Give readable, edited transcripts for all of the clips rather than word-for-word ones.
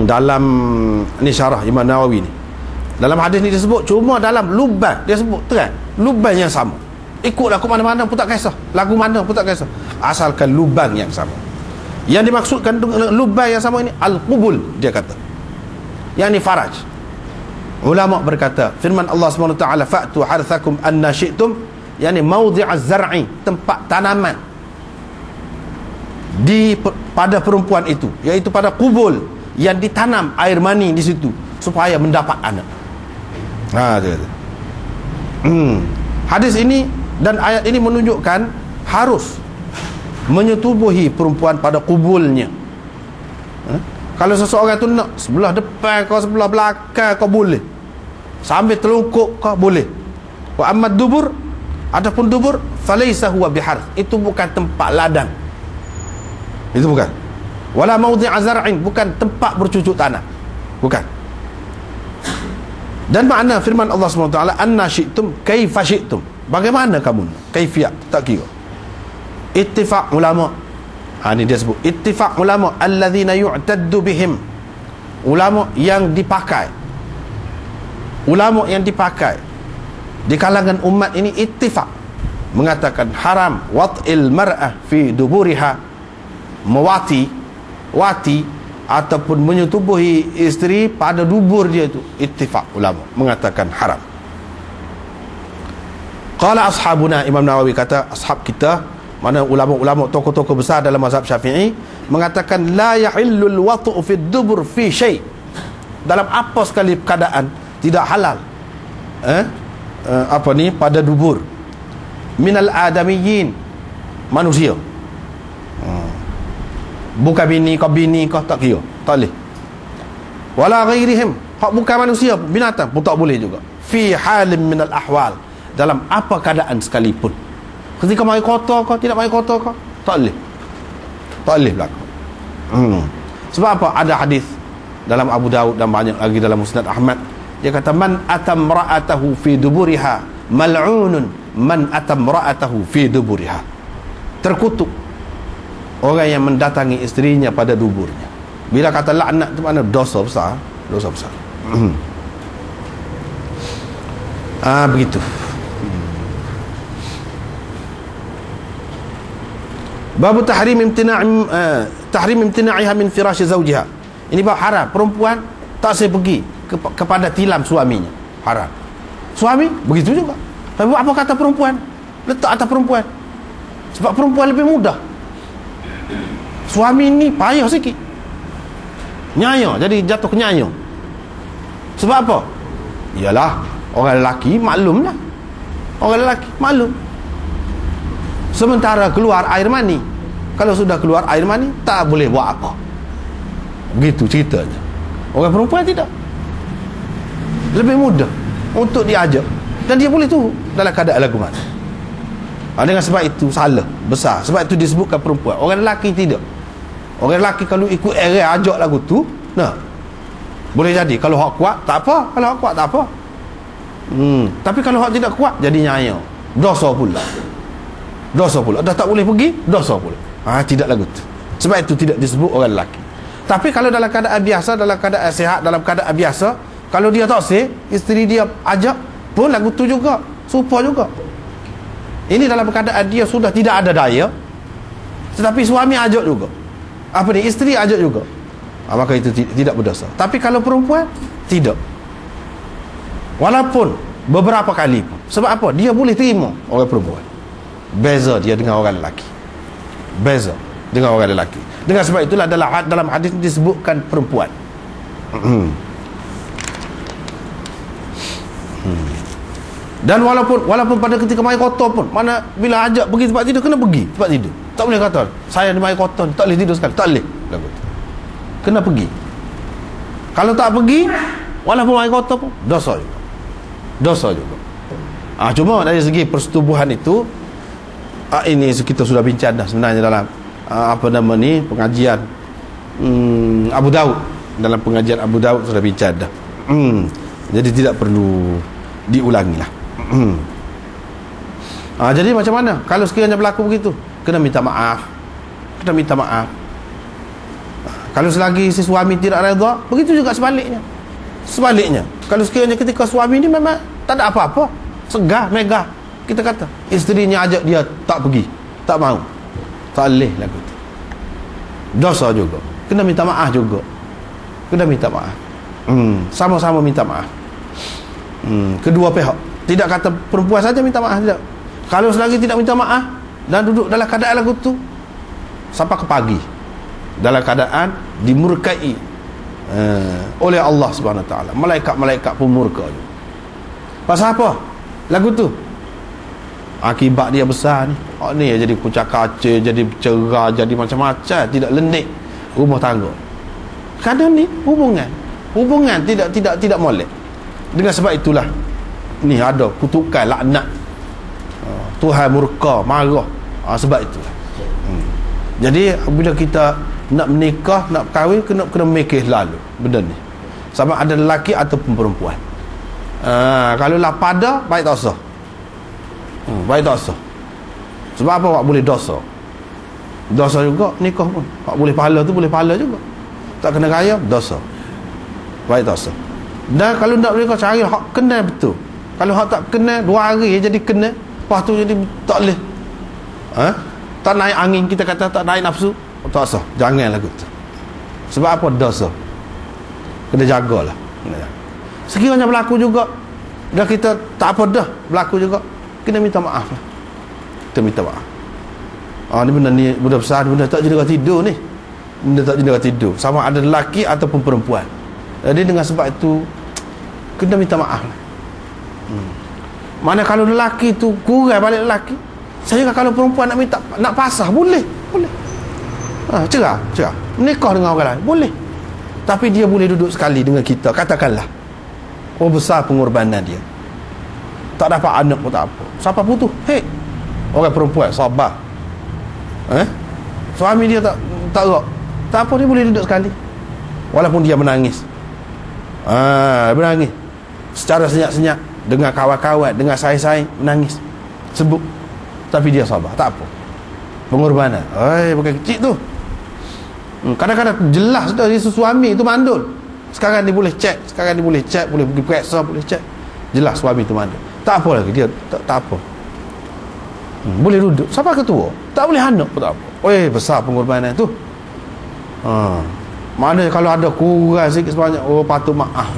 dalam ni syarah Imam Nawawi ni. Dalam hadis ni disebut cuma dalam luban dia sebut terang, luban yang sama. Ikutlah ke mana-mana pun tak kisah, lagu mana pun tak kisah, asalkan lubang yang sama. Yang dimaksudkan dengan lubang yang sama ini al-qubul, dia kata. Yang ni faraj. Ulama berkata firman Allah SWT, fa'tu harthakum anna syi'tum, yani mawdhi'az zar'i, tempat tanaman pada perempuan itu, iaitu pada kubul yang ditanam air mani di situ supaya mendapat anak. Dia kata. Hadis ini dan ayat ini menunjukkan harus menyetubuhi perempuan pada kubulnya. Kalau seseorang tu nak sebelah depan kau, sebelah belakang kau boleh, sambil telungkup kau boleh. Wa ammad dubur, adapun dubur falaysa huwa biharth, itu bukan tempat ladang, itu bukan. Wala mawdhi'a zar'in, bukan tempat bercucuk tanah, bukan. Dan makna firman Allah SWT, anna syi'tum kaifa syi'tum, bagaimana kamu, kaifiyat tak kira. Ittifaq ulama, ini dia sebut ittifaq ulama alladzina yu'taddu bihim, ulama yang dipakai, ulama yang dipakai di kalangan umat ini ittifaq mengatakan haram wat'il mar'ah fi duburiha, wati ataupun menyetubuhi isteri pada dubur dia itu, ittifaq ulama mengatakan haram. Qala ashabuna, Imam Nawawi kata ashab kita, mana ulama-ulama tokoh-tokoh besar dalam mazhab Syafi'i, mengatakan la yahillul wat'u fi dubur fi syai', dalam apa sekali keadaan tidak halal pada dubur minal adamiyyin, manusia. Bukan bini kau tak kira, tak boleh. Wala ghairihim, hak bukan manusia, binatang pun tak boleh juga. Fi halim minal ahwal, dalam apa keadaan sekalipun. Ketika mari kotor kau, tidak mari kotor kau, tak boleh, tak boleh berlaku. Sebab apa? Ada hadis dalam Abu Daud dan banyak lagi dalam Musnad Ahmad, dia kata man atam ra'atahu fi duburiha mal'unun man atam ra'atahu fi duburiha, terkutuk orang yang mendatangi isterinya pada duburnya. Bila kata laknat tu mana dosa besar, dosa besar. Begitu. Bab tahrim imtina'iha min firashi zawjiha. Ini bab haram perempuan tak boleh pergi kepada tilam suaminya. Haram. Suami begitu juga. Tapi apa kata perempuan? Letak atas perempuan. Sebab perempuan lebih mudah. Suami ni payah sikit, nyaya, jadi jatuh ke nyaya. Sebab apa? Ialah orang lelaki maklum lah, orang lelaki maklum. Sementara keluar air mani, kalau sudah keluar air mani tak boleh buat apa, begitu ceritanya. Orang perempuan tidak, lebih mudah untuk diajak, dan dia boleh tu dalam keadaan lagu mana. Dengan sebab itu salah besar, sebab itu disebutkan perempuan. Orang lelaki tidak. Orang lelaki kalau ikut era ajak lagu tu, boleh jadi. Kalau hak kuat tak apa, kalau hak kuat tak apa. Tapi kalau hak tidak kuat jadi nyaya, dosa pula. Dah tak boleh pergi, dosa pula. Tidak lagu tu. Sebab itu tidak disebut orang lelaki. Tapi kalau dalam keadaan biasa, dalam keadaan sihat, dalam keadaan biasa, kalau dia tak sih, isteri dia ajak pun lagu tu juga, serupa juga. Ini dalam keadaan dia sudah tidak ada daya, tetapi suami ajak juga, isteri ajak juga, maka itu tidak berdosa. Tapi kalau perempuan tidak, walaupun beberapa kali pun. Sebab apa? Dia boleh terima orang perempuan, beza dia dengan orang lelaki, beza dengan orang lelaki. Dengan sebab itulah dalam hadis disebutkan perempuan. Dan walaupun pada ketika mai kotor pun, mana bila ajak pergi tempat tidur, kena pergi tempat tidur. Tak boleh kata saya di mai kotor tak boleh tidur sekali, tak boleh. Kena pergi. Kalau tak pergi, walaupun mai kotor pun dosa juga. Cuma dari segi persetubuhan itu, ini kita sudah bincang dah sebenarnya dalam pengajian Abu Daud. Dalam pengajian Abu Daud sudah bincang dah. Jadi tidak perlu diulangi lah. Jadi macam mana kalau sekiranya berlaku begitu? Kena minta maaf. Kalau selagi si suami tidak redha, begitu juga sebaliknya, kalau sekiranya ketika suami ni memang tak ada apa-apa, segar, megah, kita kata isterinya ajak dia tak pergi, tak mau, tak boleh lagu tu, dosa juga, kena minta maaf juga, kena minta maaf. Sama-sama minta maaf. Kedua pihak, tidak kata perempuan saja minta maaf, tidak. Kalau selagi tidak minta maaf dan duduk dalam keadaan lagu tu sampai ke pagi, dalam keadaan dimurkai oleh Allah Subhanahu Wa Taala, malaikat-malaikat pun murka. Pasal apa lagu tu? Akibat dia besar ni. Ni jadi kucak kaca, jadi cerah, jadi macam-macam, tidak lendik rumah tangga. Kadang ni hubungan tidak molek. Dengan sebab itulah ni ada kutukan, laknat, Tuhan murka, marah. Sebab itulah. Jadi bila kita nak menikah, nak kahwin, kena mikir lalu benda ni, sama ada lelaki ataupun perempuan. Kalau lah pada, baik tak sah. Baik tak sah. Sebab apa awak boleh dosa juga nikah pun. Awak boleh pahala tu, boleh pahala juga. Tak kena raya, dosa. Baik tak sah. Dan kalau nak mereka cari hak kena betul. Kalau hak tak kena, 2 hari jadi kena, lepas tu jadi tak boleh. Tak naik angin, kita kata tak naik nafsu, tak sah. Jangan lagu tu. Sebab apa? Dosa. Kena jagalah. Sekiranya berlaku juga, dah kita tak apa dah berlaku juga, kena minta maaf lah. Kita minta maaf. Ni benda besar, benda tak jendela tidur ni. Benda tak jendela tidur, sama ada lelaki ataupun perempuan. Jadi dengan sebab itu kena minta maaf lah. Mana kalau lelaki tu kurang balik lelaki, saya kalau perempuan nak minta, nak pasah, boleh. Cerah menikah dengan orang lain, boleh. Tapi dia boleh duduk sekali dengan kita, katakanlah besar pengorbanan dia, tak dapat anak pun tak apa, siapa putus, orang perempuan sabar, suami dia tak rak, tak apa, dia boleh duduk sekali walaupun dia menangis, menangis secara senyap-senyap dengan kawan-kawan, dengan saing-saing, menangis sebut, tapi dia sabar, tak apa. Pengorbanan bukan kecil tu. Kadang-kadang jelas dah dia suami tu mandul. Sekarang dia boleh cek, boleh pergi periksa, boleh cek, jelas suami tu mandul. Tak apa lagi, dia tak apa. Boleh duduk, siapa ketua, tak boleh anak pun tak apa. Besar pengorbanan tu. Mana kalau ada kurang sikit sebanyak, patut maaf.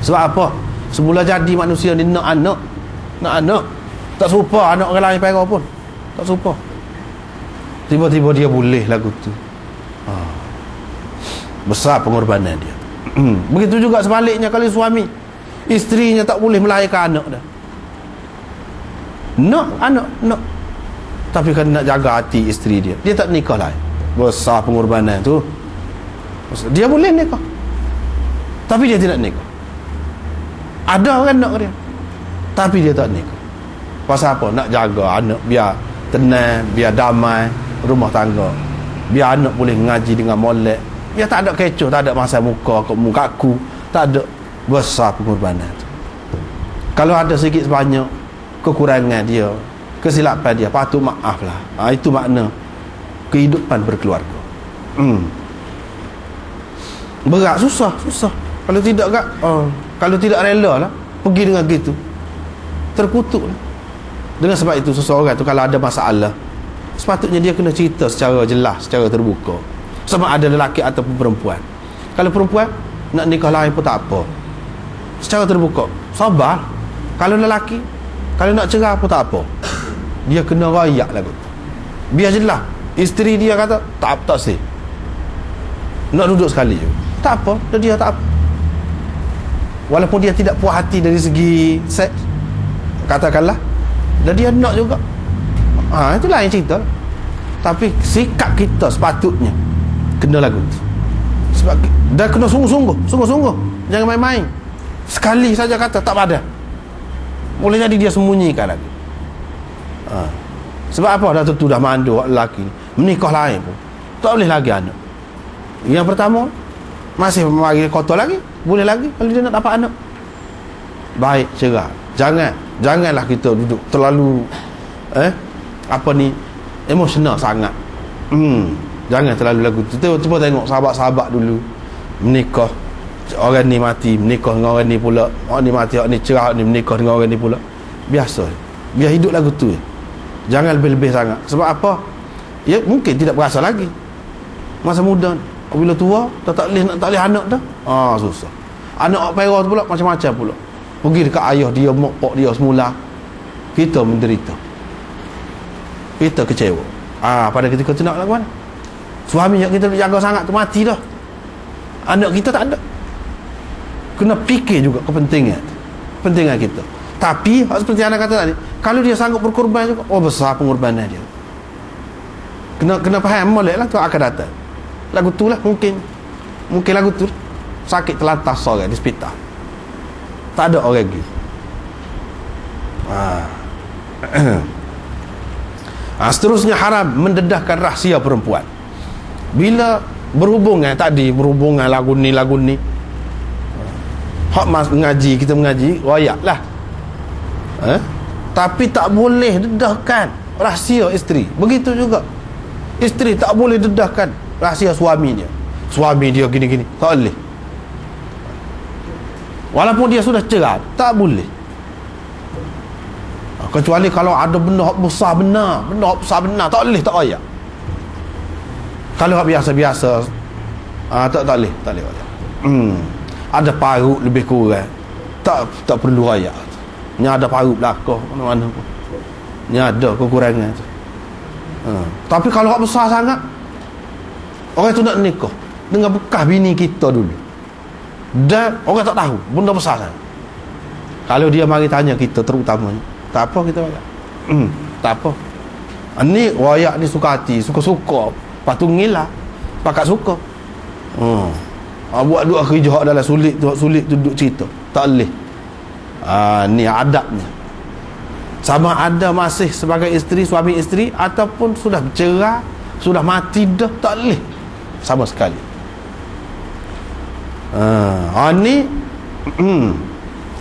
Sebab apa? Semula jadi manusia ni nak anak, tak serupa anak orang lain perang pun, tak serupa. Tiba-tiba dia boleh lagu tu. Besar pengorbanan dia. Begitu juga sebaliknya, kalau suami, isterinya tak boleh melahirkan anak dah, nak, tapi kan nak jaga hati isteri dia, dia tak nikah lain. Besar pengorbanan tu. Dia boleh nikah, tapi dia tidak nikah. Ada orang nak dia, tapi dia tak nikah. Pasal apa? Nak jaga anak biar tenang, biar damai rumah tangga, biar anak boleh ngaji dengan molek, biar tak ada kecoh, tak ada masa muka aku, tak ada. Besar pengorbanan tu. Kalau ada sikit sebanyak kekurangan dia, kesilapan dia, patut maaf lah. Itu makna kehidupan berkeluarga. Berat, susah. Kalau tidak kalau tidak rela lah pergi dengan gitu, terkutuk lah. Dengan sebab itu seseorang tu kalau ada masalah, sepatutnya dia kena cerita secara jelas, secara terbuka, sama ada lelaki ataupun perempuan. Kalau perempuan nak nikah lain pun tak apa, secara terbuka, sabar. Kalau lelaki, kalau nak cerai pun tak apa, dia kena rayak lah, biar jelas. Isteri dia kata tak sih, nak duduk sekali je, tak apa, dia tak apa. Walaupun dia tidak puas hati dari segi seks, katakanlah, dan dia nak juga, itulah yang cerita. Tapi sikap kita sepatutnya kena lagu tu. Sebab dah kena sungguh-sungguh, jangan main-main. Sekali saja kata tak pada, boleh jadi dia sembunyikan lagi. Sebab apa? Dah tentu dah mandul lelaki ni, menikah lain pun tak boleh lagi anak. Yang pertama masih mari kotor lagi, boleh lagi kalau dia nak dapat anak. Baik, cerah. Janganlah kita duduk terlalu emosional sangat. Jangan terlalu lagu tu. Cuba tengok sahabat-sahabat dulu menikah, orang ni mati menikah dengan orang ni pula, orang ni mati, orang ni cerah, orang ni menikah dengan orang ni pula. Biasa. Biar hidup lagu tu. Jangan lebih-lebih sangat. Sebab apa? Ya mungkin tidak berasa lagi masa muda. Bila tua tak boleh anak dah. Susah. Anak perah tu pula macam-macam pula. Pergi dekat ayah dia, mak pak dia semula. Kita menderita. Kita kecewa. Pada ketika tu nak lagu mana? Suami yang kita jaga sangat tu mati dah. Anak kita tak ada. Kena fikir juga kepentingan kita. Tapi seperti anda kata tadi, kalau dia sanggup berkorban juga, besar pengorbanan dia. Kena faham molek lah tu akan datang. Lagu tu lah mungkin lagu tu sakit terlantar seorang di hospital. Tak ada orang lagi. Seterusnya haram mendedahkan rahsia perempuan. Bila berhubungan lagu ni hak mengaji, kita mengaji royak lah. Tapi tak boleh dedahkan rahsia isteri. Begitu juga isteri tak boleh dedahkan rahsia suami dia gini-gini, tak boleh. Walaupun dia sudah cerai, tak boleh. Kecuali kalau ada benda besar benar, tak boleh, tak royak. Kalau biasa-biasa tak boleh. Ada parut lebih kurang, tak perlu royak. Ni ada parut belakang mana-mana pun. Ni ada kekurangan tu. Tapi kalau besar sangat, orang tu nak nikah dengan bekas bini kita dulu, dan orang tak tahu benda besar sangat. Kalau dia mari tanya kita, terutamanya, tak apa kita royak. Tak apa. Ni royak ni suka hati, suka-suka. Lepas tu ngilah pakat suka. Buat dua kerja hak dalam sulit tu duduk cerita, tak boleh. Ni adabnya. Sama ada masih sebagai isteri, suami isteri, ataupun sudah bercerai, sudah mati dah, tak boleh sama sekali. Ni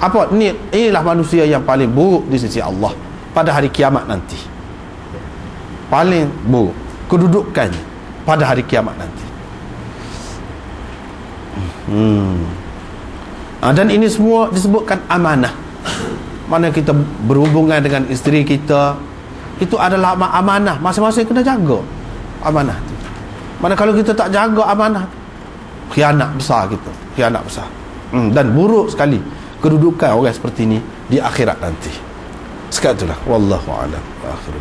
apa ni? Inilah manusia yang paling buruk di sisi Allah pada hari kiamat nanti. Paling buruk kedudukannya pada hari kiamat nanti. Dan ini semua disebutkan amanah. Mana kita berhubungan dengan isteri kita, itu adalah amanah. Masing-masing kena jaga amanah tu. Mana kalau kita tak jaga amanah, khianat besar kita, khianat besar. Dan buruk sekali kedudukan orang seperti ini di akhirat nanti. Sekarang itulah wallahu a'lam. Akhirul